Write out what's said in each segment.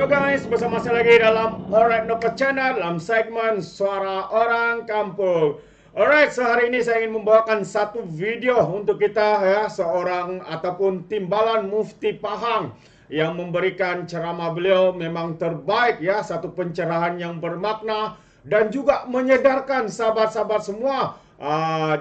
Halo guys, bersama saya lagi dalam Alright Noka Channel dalam segmen Suara Orang Kampung. Alright, sehari ini saya ingin membawakan satu video untuk kita ya, seorang ataupun timbalan Mufti Pahang yang memberikan ceramah. Beliau memang terbaik ya, satu pencerahan yang bermakna dan juga menyedarkan sahabat-sahabat semua.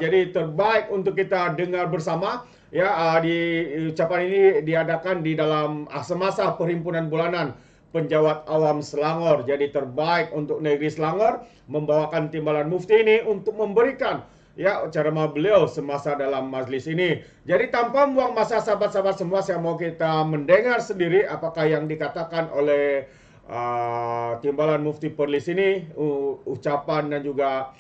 Jadi terbaik untuk kita dengar bersama. Ya, di ucapan ini diadakan di dalam semasa perhimpunan bulanan penjawat awam Selangor. Jadi terbaik untuk negeri Selangor membawakan timbalan mufti ini untuk memberikan ya ceramah beliau semasa dalam majlis ini. Jadi tanpa buang masa sahabat-sahabat semua, saya mau kita mendengar sendiri apakah yang dikatakan oleh timbalan mufti Perlis ini, ucapan dan juga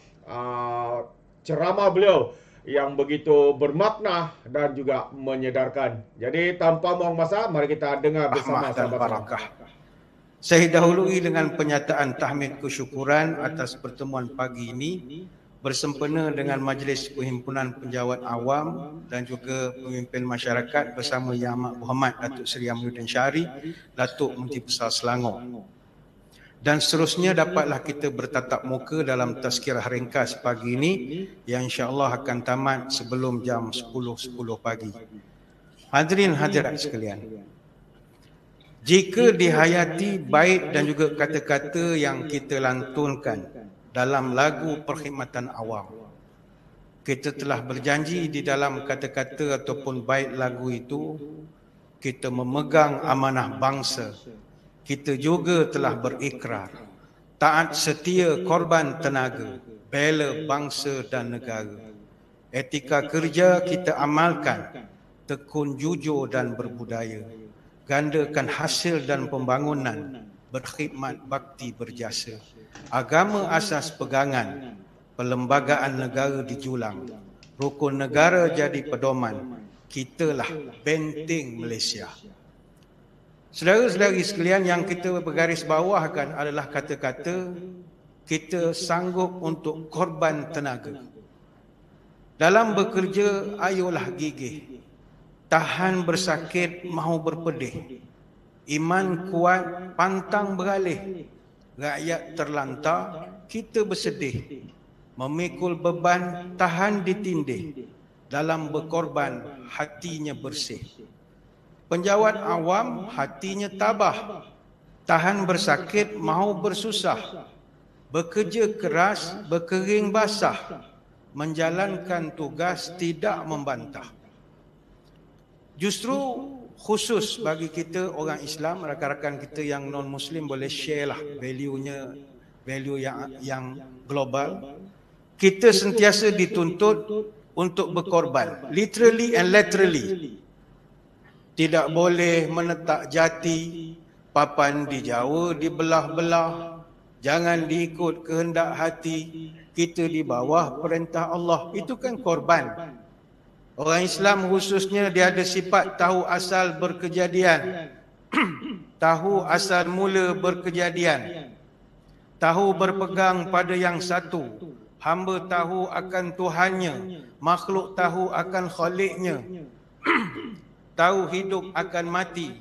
ceramah beliau yang begitu bermakna dan juga menyedarkan. Jadi tanpa buang masa, mari kita dengar bersama sahabat barakah. Saya dahului dengan penyataan tahmid kesyukuran atas pertemuan pagi ini bersempena dengan Majlis Perhimpunan Penjawat Awam dan juga pemimpin masyarakat bersama Yang Amat Berhormat Datuk Seri Aminuddin Syari, Datuk Menteri Besar Selangor. Dan seterusnya dapatlah kita bertatap muka dalam tazkirah ringkas pagi ini yang insya-Allah akan tamat sebelum jam 10.10 pagi. Hadirin hadirat sekalian, jika dihayati bait dan juga kata-kata yang kita lantunkan dalam lagu perkhidmatan awam, kita telah berjanji di dalam kata-kata ataupun bait lagu itu kita memegang amanah bangsa. Kita juga telah berikrar taat setia korban tenaga, bela bangsa dan negara. Etika kerja kita amalkan, tekun jujur dan berbudaya. Gandakan hasil dan pembangunan, berkhidmat bakti berjasa. Agama asas pegangan, perlembagaan negara dijulang. Rukun negara jadi pedoman, kitalah benteng Malaysia. Saudara-saudari sekalian, yang kita bergaris bawahkan adalah kata-kata kita sanggup untuk korban tenaga. Dalam bekerja, ayolah gigih. Tahan bersakit, mahu berpedih. Iman kuat, pantang beralih. Rakyat terlantar, kita bersedih. Memikul beban, tahan ditindih. Dalam berkorban, hatinya bersih. Penjawat awam hatinya tabah, tahan bersakit, mahu bersusah, bekerja keras, berkering basah, menjalankan tugas tidak membantah. Justru khusus bagi kita orang Islam, rakan-rakan kita yang non-Muslim boleh share lah value yang global. Kita sentiasa dituntut untuk berkorban, literally and laterally. Tidak boleh menetak jati, papan dijauh, dibelah-belah. Jangan diikut kehendak hati, kita di bawah perintah Allah. Itu kan korban. Orang Islam khususnya dia ada sifat tahu asal berkejadian. Tahu asal mula berkejadian. Tahu berpegang pada yang satu. Hamba tahu akan Tuhannya, makhluk tahu akan Khaliknya. Tahu hidup akan mati,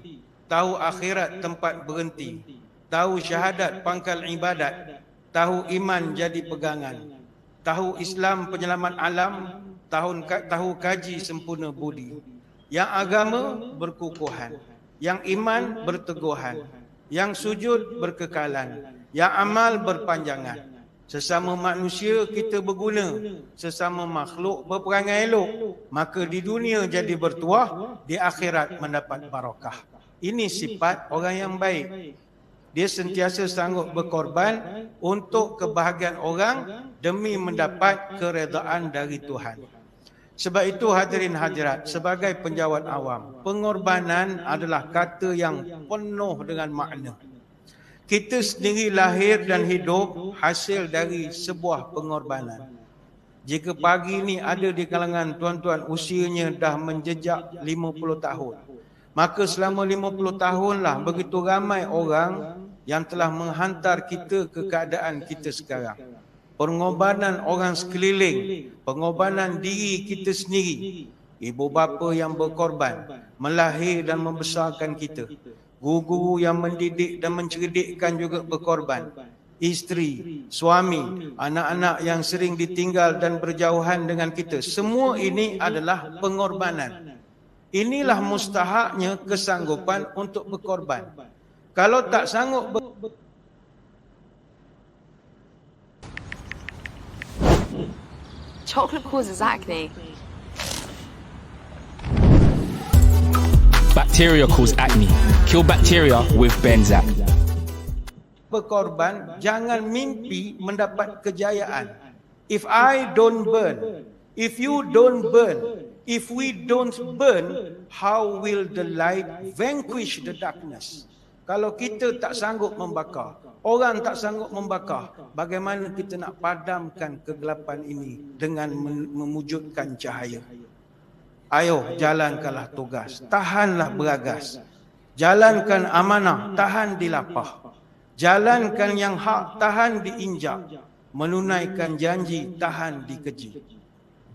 tahu akhirat tempat berhenti, tahu syahadat pangkal ibadat, tahu iman jadi pegangan, tahu Islam penyelamat alam, tahu kaji sempurna budi. Yang agama berkukuhan, yang iman berteguhan, yang sujud berkekalan, yang amal berpanjangan. Sesama manusia kita berguna, sesama makhluk berperangai elok. Maka di dunia jadi bertuah, di akhirat mendapat barakah. Ini sifat orang yang baik. Dia sentiasa sanggup berkorban untuk kebahagiaan orang demi mendapat keredaan dari Tuhan. Sebab itu hadirin hadirat, sebagai penjawat awam, pengorbanan adalah kata yang penuh dengan makna. Kita sendiri lahir dan hidup hasil dari sebuah pengorbanan. Jika pagi ini ada di kalangan tuan-tuan usianya dah menjejak 50 tahun, maka selama 50 tahunlah begitu ramai orang yang telah menghantar kita ke keadaan kita sekarang. Pengorbanan orang sekeliling, pengorbanan diri kita sendiri. Ibu bapa yang berkorban, melahir dan membesarkan kita. guru-guru yang mendidik dan mencerdikkan juga berkorban. Isteri, suami, anak-anak yang sering ditinggal dan berjauhan dengan kita. Semua ini adalah pengorbanan. Inilah mustahaknya kesanggupan untuk berkorban. Kalau tak sanggup Chocolate causes acne. Bacteria cause acne. Kill bacteria with Benzac. berkorban, jangan mimpi mendapat kejayaan. If I don't burn, if you don't burn, if we don't burn, how will the light vanquish the darkness? Kalau kita tak sanggup membakar, orang tak sanggup membakar, bagaimana kita nak padamkan kegelapan ini dengan memujudkan cahaya? Ayo, jalankanlah tugas, tahanlah beragas. Jalankan amanah, tahan dilapah. Jalankan yang hak, tahan diinjak. Menunaikan janji, tahan dikeji.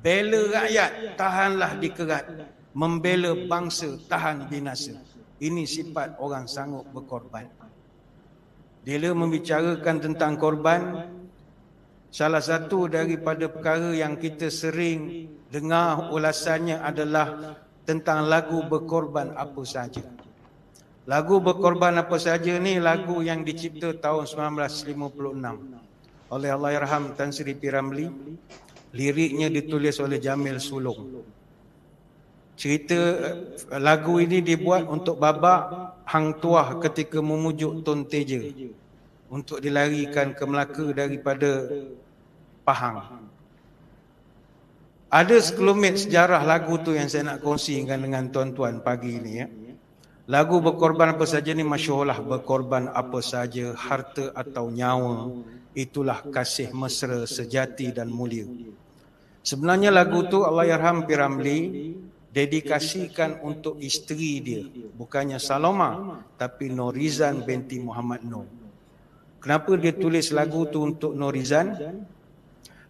Bela rakyat, tahanlah dikerat. Membela bangsa, tahan binasa. Ini sifat orang sanggup berkorban. Bila membicarakan tentang korban, salah satu daripada perkara yang kita sering dengar ulasannya adalah tentang lagu berkorban apa saja. Lagu berkorban apa saja ni lagu yang dicipta tahun 1956 oleh Allahyarham Tan Sri P. Ramlee. Liriknya ditulis oleh Jamil Sulong. Cerita lagu ini dibuat untuk babak Hang Tuah ketika memujuk Tun Teja untuk dilarikan ke Melaka daripada Pahang. Ada sekelumit sejarah lagu tu yang saya nak kongsikan dengan tuan-tuan pagi ini ya. Lagu berkorban apa saja ni masyhurlah. Berkorban apa saja, harta atau nyawa, itulah kasih mesra sejati dan mulia. Sebenarnya lagu tu Allahyarham P. Ramlee dedikasikan untuk isteri dia, bukannya Saloma tapi Norizan binti Muhammad Nur. Kenapa dia tulis lagu tu untuk Norizan?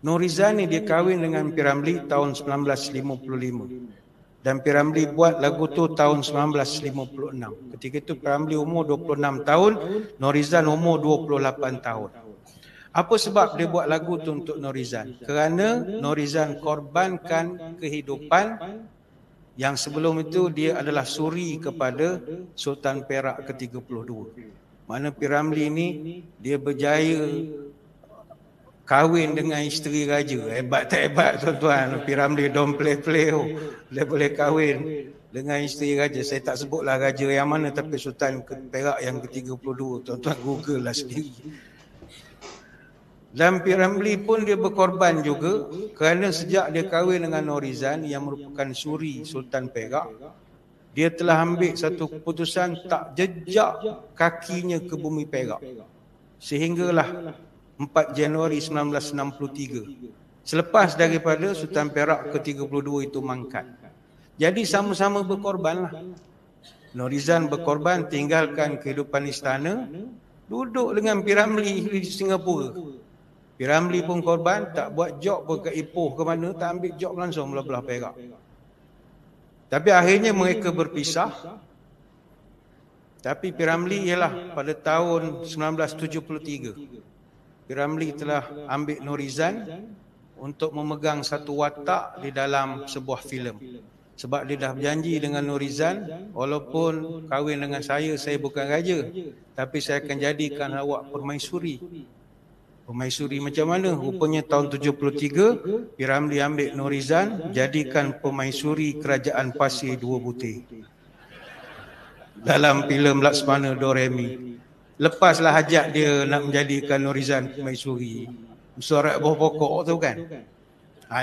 Norizan ni dia kahwin dengan P. Ramlee tahun 1955. Dan P. Ramlee buat lagu tu tahun 1956. Ketika itu P. Ramlee umur 26 tahun, Norizan umur 28 tahun. Apa sebab dia buat lagu tu untuk Norizan? Kerana Norizan korbankan kehidupan yang sebelum itu dia adalah suri kepada Sultan Perak ke-32. Mana P. Ramlee ni dia berjaya kahwin dengan isteri raja. Hebat tak hebat tuan-tuan? P. Ramlee don't play. Dia boleh kahwin dengan isteri raja. Saya tak sebutlah raja yang mana, tapi Sultan Perak yang ke-32. Tuan-tuan Google lah sendiri. Dan P. Ramlee pun dia berkorban juga kerana sejak dia kahwin dengan Norizan yang merupakan suri Sultan Perak, dia telah ambil satu keputusan tak jejak kakinya ke bumi Perak. Sehinggalah 4 Januari 1963. Selepas daripada Sultan Perak ke-32 itu mangkat. Jadi sama-sama berkorbanlah. Norizan berkorban tinggalkan kehidupan istana, duduk dengan P. Ramlee di Singapura. P. Ramlee pun korban, tak buat job pun ke Ipoh ke mana, tak ambil job langsung belah-belah Perak. Tapi akhirnya mereka berpisah. Tapi P. Ramlee ialah pada tahun 1973. P. Ramlee telah ambil Norizan untuk memegang satu watak di dalam sebuah filem. Sebab dia dah berjanji dengan Norizan, walaupun kahwin dengan saya bukan raja, tapi saya akan jadikan awak permaisuri. Permaisuri macam mana? Rupanya tahun 73, P. Ramlee ambil Norizan, jadikan permaisuri kerajaan Pasir Dua Butir. Dalam filem Laksmana Doremi. Lepaslah hajat dia nak menjadikan Norizan permaisuri. Surat buah pokok tu kan.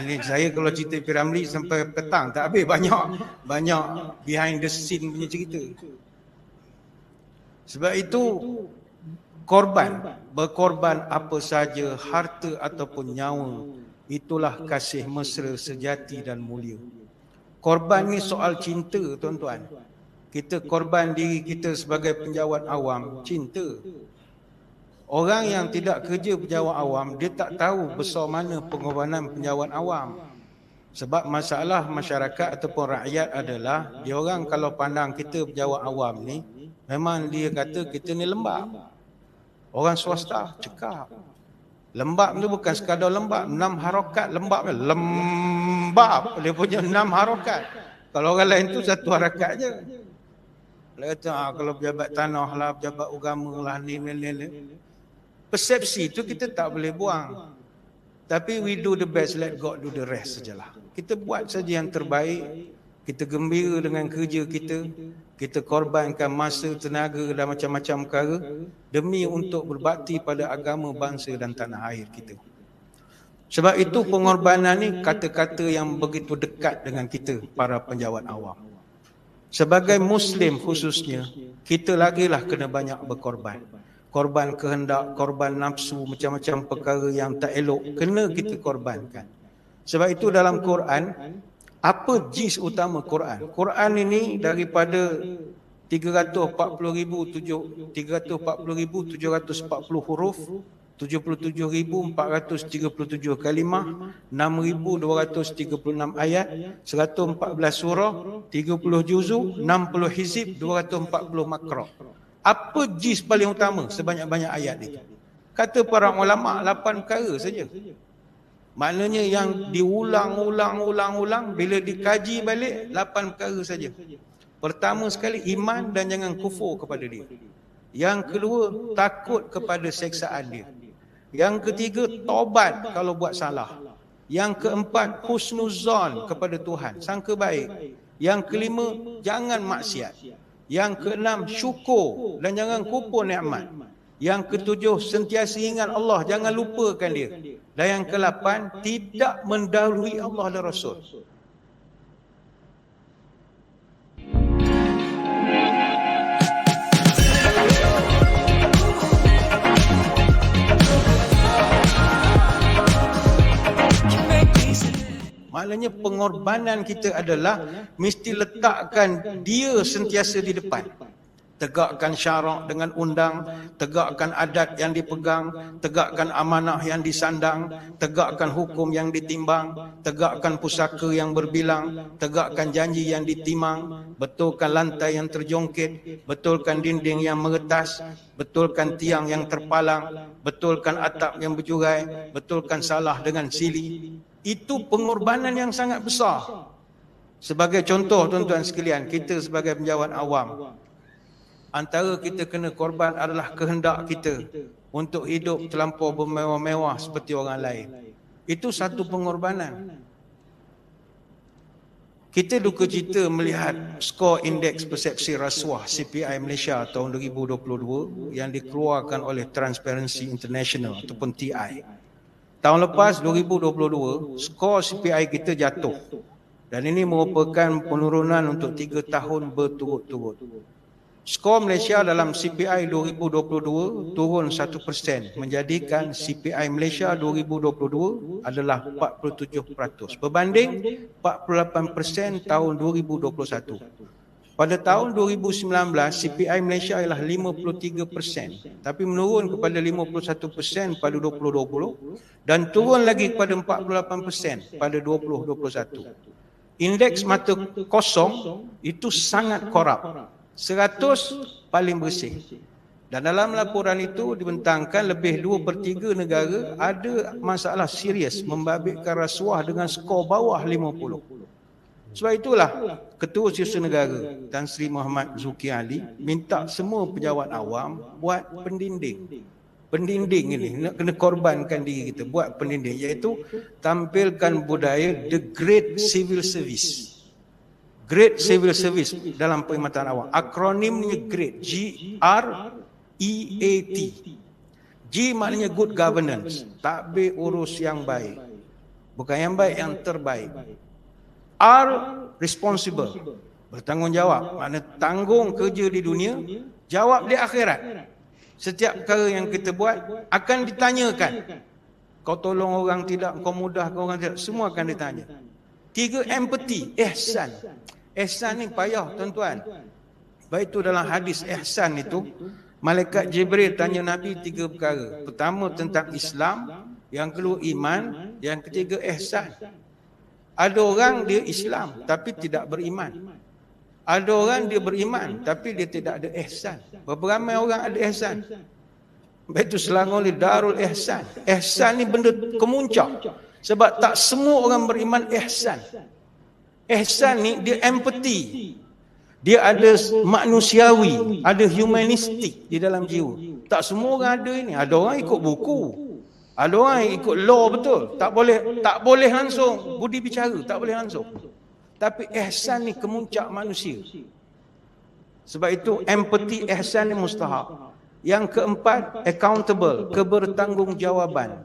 Ni saya kalau cerita P. Ramlee sampai petang tak habis, banyak behind the scene punya cerita. Sebab itu berkorban apa saja, harta ataupun nyawa, itulah kasih mesra sejati dan mulia. Korban ni soal cinta tuan-tuan. Kita korban diri kita sebagai penjawat awam, cinta. Orang yang tidak kerja penjawat awam, dia tak tahu besar mana pengorbanan penjawat awam. Sebab masalah masyarakat ataupun rakyat adalah, dia orang kalau pandang kita penjawat awam ni, Memang dia kata kita ni lembab. Orang swasta cakap. Lembab tu bukan sekadar lembab, 6 harakat lembab. Lembab. Dia punya 6 harakat. Kalau orang lain tu 1 harakat je. Dia kata, kalau pejabat tanah lah, pejabat agama lah, ni. Persepsi tu kita tak boleh buang. Tapi we do the best, let God do the rest sajalah. Kita buat saja yang terbaik. Kita gembira dengan kerja kita. Kita korbankan masa, tenaga dan macam-macam perkara demi untuk berbakti pada agama, bangsa dan tanah air kita. Sebab itu pengorbanan ni kata-kata yang begitu dekat dengan kita, para penjawat awam. Sebagai Muslim khususnya, kita lagilah kena banyak berkorban. Korban kehendak, korban nafsu, macam-macam perkara yang tak elok, kena kita korbankan. Sebab itu dalam Quran, apa jis utama Quran? Quran ini daripada 340,740 huruf, 77,437 kalimah, 6,236 ayat, 114 surah, 30 juzu, 60 hizib, 240 makra. Apa jis paling utama sebanyak-banyak ayat itu? Kata para ulama, 8 perkara saja. Maknanya yang diulang-ulang bila dikaji balik 8 perkara saja. Pertama sekali, iman dan jangan kufur kepada dia. Yang kedua, takut kepada seksaan dia. Yang ketiga, taubat kalau buat salah. Yang keempat, husnuzan kepada Tuhan, sangka baik. Yang kelima, jangan maksiat. Yang keenam, syukur dan jangan kufur nikmat. Yang ketujuh, sentiasa ingat Allah, jangan lupakan dia. Dan yang ke-8, tidak mendahului Allah dan Rasul. Maknanya pengorbanan kita adalah mesti letakkan dia sentiasa di depan. Tegakkan syarak dengan undang, tegakkan adat yang dipegang, tegakkan amanah yang disandang, tegakkan hukum yang ditimbang, tegakkan pusaka yang berbilang, tegakkan janji yang ditimang, betulkan lantai yang terjongkit, betulkan dinding yang meretas, betulkan tiang yang terpalang, betulkan atap yang berjurai, betulkan salah dengan sili. Itu pengorbanan yang sangat besar. Sebagai contoh, tuan-tuan sekalian, kita sebagai penjawat awam, antara kita kena korban adalah kehendak kita untuk hidup terlampau bermewah-mewah seperti orang lain. Itu satu pengorbanan. Kita duka cita melihat skor indeks persepsi rasuah CPI Malaysia tahun 2022 yang dikeluarkan oleh Transparency International ataupun TI. Tahun lepas 2022, skor CPI kita jatuh. Dan ini merupakan penurunan untuk 3 tahun berturut-turut. Skor Malaysia dalam CPI 2022 turun 1%, menjadikan CPI Malaysia 2022 adalah 47%, berbanding 48% tahun 2021. Pada tahun 2019, CPI Malaysia ialah 53%, tapi menurun kepada 51% pada 2020 dan turun lagi kepada 48% pada 2021. Indeks mata kosong itu sangat korup. 100 paling bersih. Dan dalam laporan itu dibentangkan lebih 2/3 negara ada masalah serius membabitkan rasuah dengan skor bawah 50. Sebab itulah Ketua Setiausaha Negara Tan Sri Muhammad Zulkifli Ali minta semua penjawat awam buat pendinding. Pendinding ini nak kena korbankan diri kita buat pendinding, iaitu tampilkan budaya the great civil service. Great Civil Service dalam perkhidmatan awam. Akronimnya GREAT. G-R-E-A-T. G maknanya good governance. Tadbir urus yang baik. Bukan yang baik, yang terbaik. R, responsible. Bertanggungjawab. Maknanya tanggung kerja di dunia, jawab di akhirat. Setiap perkara yang kita buat akan ditanyakan. Kau tolong orang tidak, kau mudahkan orang tidak, semua akan ditanya. 3, empathy, ihsan. Ihsan ni payah, tuan-tuan. Baik itu dalam hadis ihsan itu, malaikat Jibril tanya Nabi 3 perkara. Pertama tentang Islam, yang kedua iman, yang ketiga ihsan. Ada orang dia Islam tapi tidak beriman. Ada orang dia beriman tapi dia tidak ada ihsan. Berapa ramai orang ada ihsan? Baitul Selangor ni Darul Ihsan. Ihsan ni benda kemuncak. Sebab tak semua orang beriman ihsan. Ihsan ni dia empathy. Dia ada manusiawi, ada humanistik di dalam jiwa. Tak semua orang ada ini. Ada orang ikut buku. Ada orang ikut law betul. Tak boleh langsung budi bicara, tak boleh langsung. Tapi ihsan ni kemuncak manusia. Sebab itu empathy, ihsan ni mustahak. Yang keempat, accountable, kebertanggungjawaban.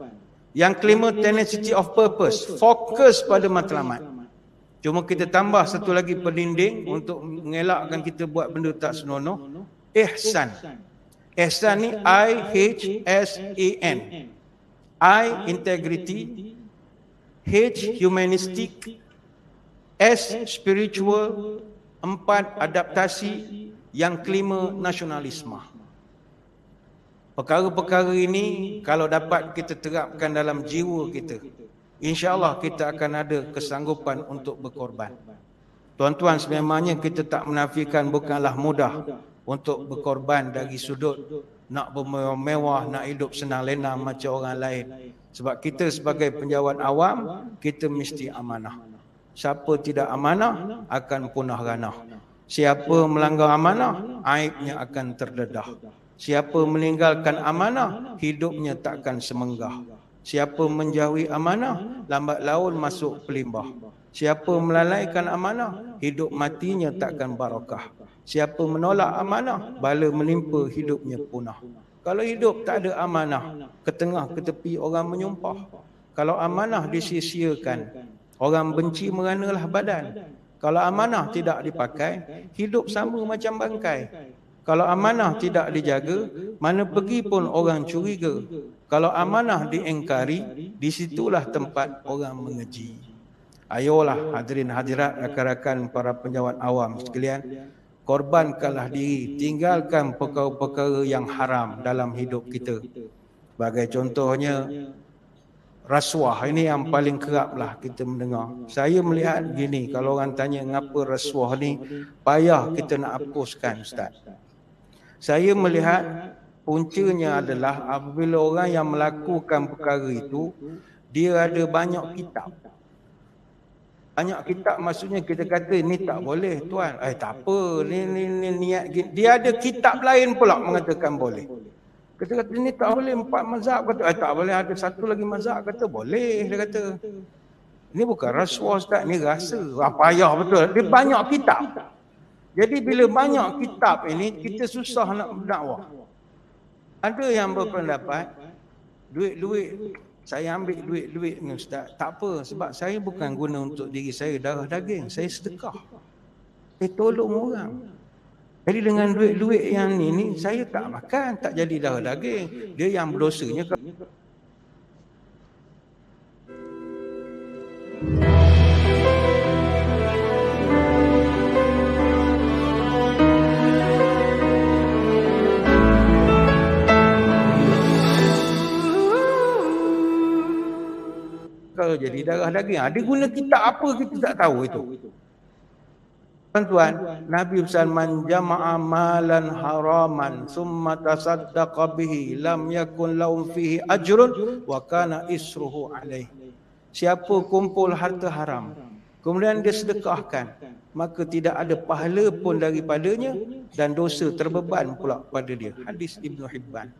Yang kelima, tenacity of purpose, fokus pada matlamat. Cuma kita tambah satu lagi pendinding untuk mengelakkan kita buat benda tak senonoh. Ihsan. Ihsan ni I-H-S-A-N. I, integrity. H, humanistic. S, spiritual. 4, adaptasi. Yang kelima, nasionalisme. Perkara-perkara ini kalau dapat kita terapkan dalam jiwa kita, insya-Allah kita akan ada kesanggupan untuk berkorban. Tuan-tuan, sememangnya kita tak menafikan bukanlah mudah untuk berkorban dari sudut nak bermewah, nak hidup senang lenang macam orang lain. Sebab kita sebagai penjawat awam, kita mesti amanah. Siapa tidak amanah akan punah ranah. Siapa melanggar amanah, aibnya akan terdedah. Siapa meninggalkan amanah, hidupnya takkan semenggah. Siapa menjauhi amanah, lambat laun masuk pelimbah. Siapa melalaikan amanah, hidup matinya takkan barakah. Siapa menolak amanah, bala menimpa hidupnya punah. Kalau hidup tak ada amanah, ke tengah ke tepi orang menyumpah. Kalau amanah disia-siakan, orang benci meranalah badan. Kalau amanah tidak dipakai, hidup sama macam bangkai. Kalau amanah tidak dijaga, mana pergi pun orang curiga. Kalau amanah diingkari, di situlah tempat orang mengeji. Ayolah hadirin hadirat, rakan-rakan para penjawat awam sekalian, korbankanlah diri, tinggalkan perkara-perkara yang haram dalam hidup kita. Sebagai contohnya, rasuah ini yang paling keraplah kita mendengar. Saya melihat gini, kalau orang tanya mengapa rasuah ni payah kita nak hapuskan, Ustaz. Saya melihat puncanya adalah apabila orang yang melakukan perkara itu, dia ada banyak kitab. Banyak kitab maksudnya kita kata ni tak boleh tuan. Tak apa, ni niat gini. Dia ada kitab lain pula mengatakan boleh. Kita kata ni tak boleh, 4 mazhab kata tak boleh, ada satu lagi mazhab kata boleh, dia kata. Ini bukan rasuah Ustaz, ni rasa. Payah betul. Dia banyak kitab. Jadi bila banyak kitab ini, kita susah nak berdakwah. Ada yang berpendapat, duit-duit, saya ambil duit-duit ni Ustaz. Tak apa, sebab saya bukan guna untuk diri saya, darah daging. Saya sedekah. Tolong orang. Jadi dengan duit-duit yang ni, saya tak makan, tak jadi darah daging. Dia yang berdosanya. Kalau jadi darah daging, dia guna kitab apa kita tak tahu itu. Tuan-tuan, Nabi Salman jama'a malan haraman summa tasaddaqa bihi lam yakun lahum fihi ajrun wa kana isruhu alaih. Siapa kumpul harta haram, kemudian dia sedekahkan, maka tidak ada pahala pun daripadanya dan dosa terbeban pula pada dia. Hadis Ibnu Hibban.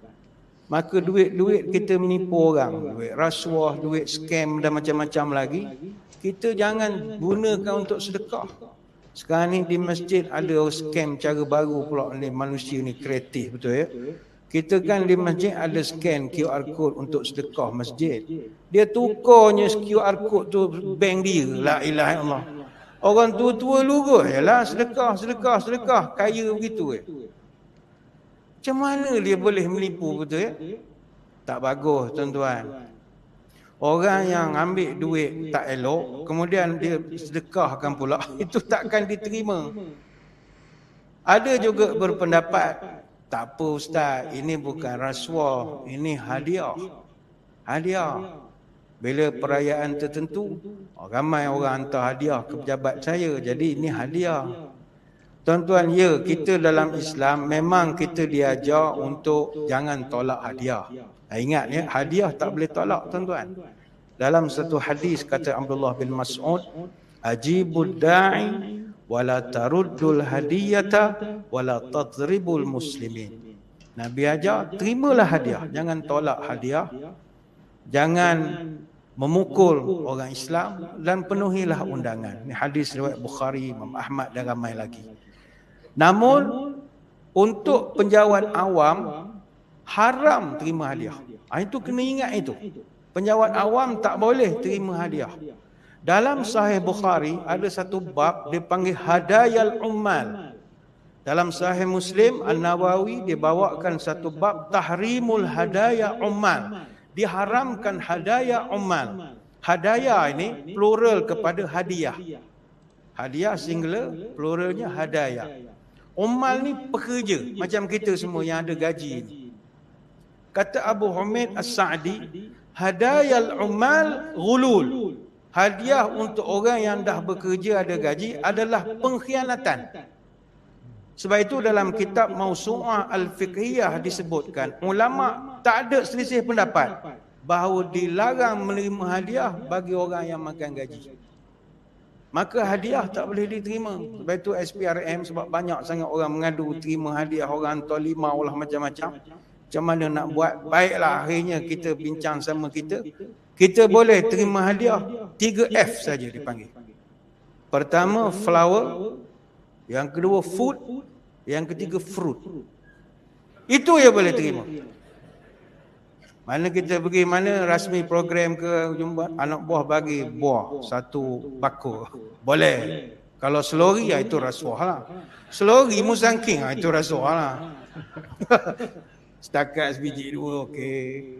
Maka duit-duit kita menipu orang, duit rasuah, duit scam dan macam-macam lagi, kita jangan gunakan untuk sedekah. Sekarang ni di masjid ada scam cara baru pula ni, manusia ni kreatif betul ya. Kita kan di masjid ada scan QR code untuk sedekah masjid. Dia tukarnya QR code tu bank dia. La ilaha illallah. Orang tua-tua lurus yalah sedekah, kaya begitu Macam mana dia boleh menipu betul ya? Tak bagus tuan-tuan. Orang yang ambil duit tak elok, kemudian dia sedekahkan pula, itu takkan diterima. Ada juga berpendapat, tak apa Ustaz, ini bukan rasuah, ini hadiah. Hadiah. Bila perayaan tertentu, ramai orang hantar hadiah ke pejabat saya, jadi ini hadiah. Tuan-tuan, ya, kita dalam Islam memang kita diajar untuk jangan tolak hadiah. Ingat ya, hadiah tak boleh tolak, tuan-tuan. Dalam satu hadis kata Abdullah bin Mas'ud, ajibud da'i wala taruddul hadiyata wala tadribul muslimin. Nabi ajar, terimalah hadiah, jangan tolak hadiah, jangan memukul orang Islam, dan penuhilah undangan. Ini hadis riwayat Bukhari, Imam Ahmad dan ramai lagi. Namun untuk penjawat awam haram terima hadiah. Itu kena ingat itu. Penjawat awam tak boleh terima hadiah. Dalam Sahih Bukhari ada satu bab dipanggil Hadayal Ummal. Dalam Sahih Muslim An-Nawawi dibawakan satu bab Tahrimul Hadaya Ummal. Diharamkan hadaya ummal. Hadaya ini plural kepada hadiah. Hadiah singular, pluralnya hadaya. Ummal ni pekerja macam kita semua yang ada gaji ni. Kata Abu Humaid As-Sa'di, hadayal ummal ghulul. Hadiah untuk orang yang dah bekerja ada gaji adalah pengkhianatan. Sebab itu dalam kitab Mausu'ah Al-Fiqhiyah disebutkan, ulama tak ada selisih pendapat bahawa dilarang menerima hadiah bagi orang yang makan gaji. Maka hadiah tak boleh diterima. Sebab itu SPRM, sebab banyak sangat orang mengadu terima hadiah, orang hantar limau lah macam-macam. Macam mana nak buat? Baiklah, akhirnya kita bincang sama kita. Kita boleh terima hadiah 3F saja dipanggil. Pertama flower, yang kedua food, yang ketiga fruit. Itu yang boleh terima. Mana kita pergi mana rasmi program ke jumpa anak buah bagi buah satu bakul. Boleh. Kalau selori itu rasuah lah. Selori musangking itu rasuah lah. Setakat sebiji dua okey.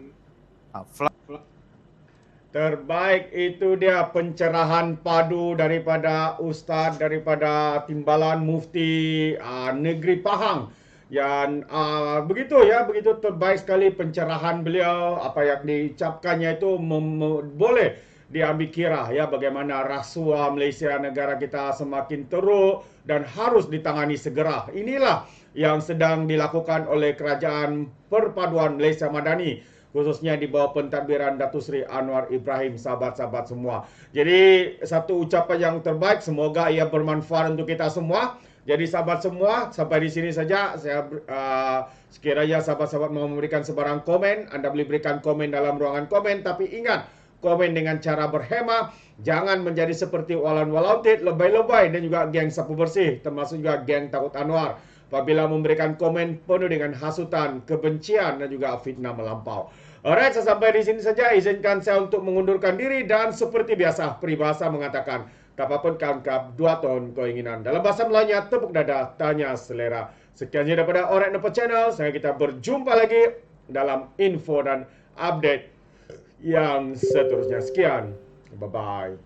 Terbaik itu dia pencerahan padu daripada Ustaz, daripada Timbalan Mufti Negeri Pahang. Yang begitu terbaik sekali pencerahan beliau. Apa yang diucapkannya itu boleh diambil kira ya, bagaimana rasuah Malaysia negara kita semakin teruk dan harus ditangani segera. Inilah yang sedang dilakukan oleh Kerajaan Perpaduan Malaysia Madani, khususnya di bawah pentadbiran Datuk Seri Anwar Ibrahim, sahabat-sahabat semua. Jadi satu ucapan yang terbaik, semoga ia bermanfaat untuk kita semua. Jadi sahabat semua, sampai di sini saja. Saya sekiranya sahabat-sahabat mau memberikan sebarang komen, Anda boleh berikan komen dalam ruangan komen. Tapi ingat, komen dengan cara berhemah. Jangan menjadi seperti Walan Walautit, lebay-lebay dan juga geng sapu bersih, termasuk juga geng takut Anwar, apabila memberikan komen penuh dengan hasutan, kebencian dan juga fitnah melampau. Alright, sampai di sini saja. Izinkan saya untuk mengundurkan diri, dan seperti biasa peribahasa mengatakan, kapapun kangkap, dua ton keinginan. Dalam bahasa Melayunya, tepuk dada, tanya selera. Sekian saja daripada Alright Nampak Channel. Saya kita berjumpa lagi dalam info dan update yang seterusnya. Sekian. Bye-bye.